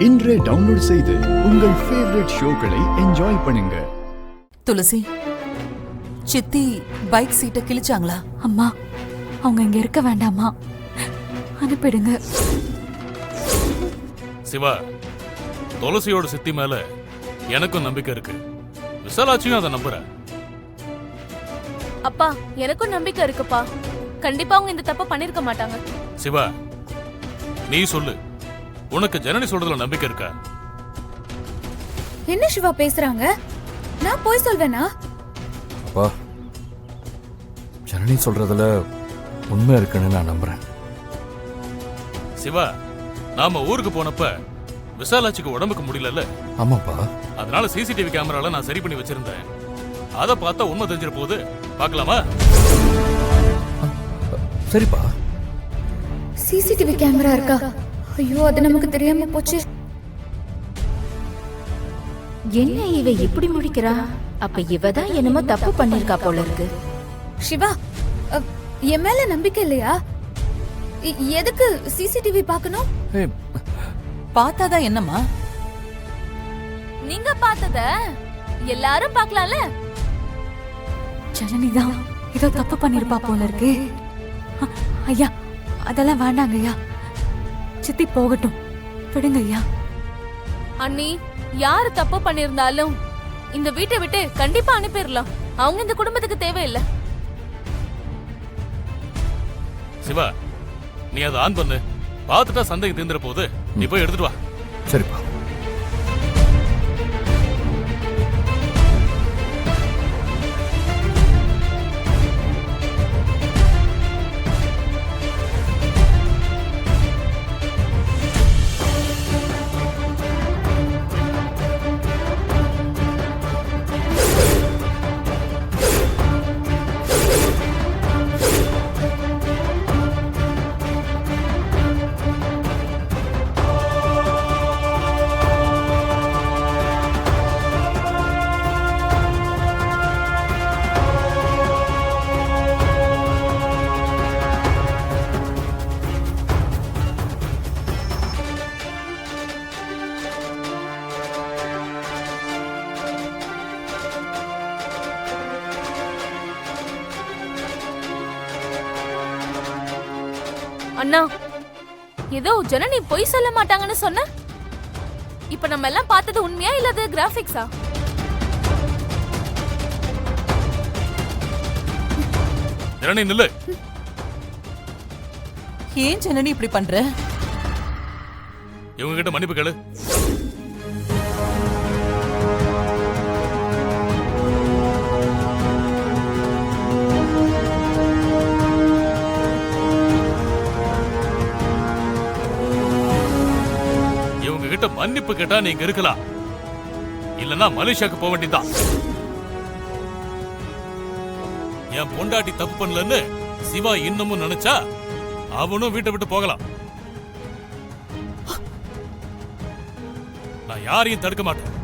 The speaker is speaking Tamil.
இன்றே டவுன்லோட் செய்து உங்கள் ஃபேவரட் ஷோக்களை என்ஜாய் பண்ணுங்க. துளசி, சித்தி பைக் சீட்டை கிழிச்சாங்களா? அம்மா, அவங்க இங்க இருக்க வேண்டாமா, அனுப்பிடுங்க. சிவா, துளசியோட சித்தி மேல எனக்கும் நம்பிக்கை இருக்கு. விசாலாட்சியும் அதை நம்புற. அப்பா, எனக்கும் நம்பிக்கை இருக்குப்பா. கண்டிப்பா அவங்க இந்த தப்ப பண்ணிருக்க மாட்டாங்க. சிவா, நீ சொல்லு, உனக்கு ஜனனி சொல்றதுல நம்பிக்கை இருக்கா? என்ன சிவா பேசுறாங்க? நான் போய் சொல்வேனா? அப்பா, ஜனனி சொல்றதுல உண்மை இருக்குன்னு நான் நம்புறேன். சிவா, நாம ஊருக்கு போனப்ப விசாலாட்சிக்கு உடம்புக்கு முடியல. ஆமாப்பா. அதனால சிசிடிவி கேமரால நான் சரி பண்ணி வச்சிருந்தேன். அத பார்த்தா உண்மை தெரிஞ்சிட போகுது. பார்க்கலாமா? சரிப்பா. சிசிடிவி கேமரா இருக்கா? ஐயோ, அது நமக்கு தெரியாம போச்சு. என்ன இவ இப்படி முடிக்கிறா? அப்ப இவதான் என்னமோ தப்பு பண்ணிருக்கா போல இருக்கு. சிவா, என் மேல நம்பிக்கை இல்லையா? எதுக்கு சிசிடிவி பார்க்கணும்? பார்த்தாதான் என்னம்மா? நீங்க பார்த்தத எல்லாரும் பார்க்கலாம்ல. ஜனனிதான் ஏதோ தப்பு பண்ணிருப்பா போல இருக்கு. ஐயா, அதெல்லாம் வேண்டாங்க ஐயா. சித்தி போகட்டும், விடுங்க ஐயா. அண்ணி, யாரு தப்பு பண்ணிருந்தாலும் இந்த வீட்டை விட்டு கண்டிப்பா அனுப்பிடலாம். அவங்க இந்த குடும்பத்துக்கு தேவையில்லை. சிவா, நீ அதை ஆன் பண்ணு. பார்த்துட்டா சந்தேகம் தீர்ந்துற போது. நீ போய் எடுத்துட்டு வா. சரிப்பா. அண்ணா, ஏதோ ஜனனி பொய் சொல்ல மாட்டாங்கன்னு சொன்ன. இப்ப நம்ம எல்லாம் பார்த்தது உண்மையா இல்லது கிராபிக்ஸா? ஜனனி நில்லு. ஏன் ஜனனி இப்படி பண்ற? இவங்க கிட்ட மன்னிப்பு கேளு. மன்னிப்பு கேட்டா நீங்க இருக்கலாம், இல்லனா மலேசியாக்கு போக வேண்டியதான். என் பொண்டாட்டி தப்பு பண்ணலன்னு சிவா இன்னமும் நினைச்சா அவனும் வீட்டை விட்டு போகலாம். நான் யாரையும் தடுக்க மாட்டேன்.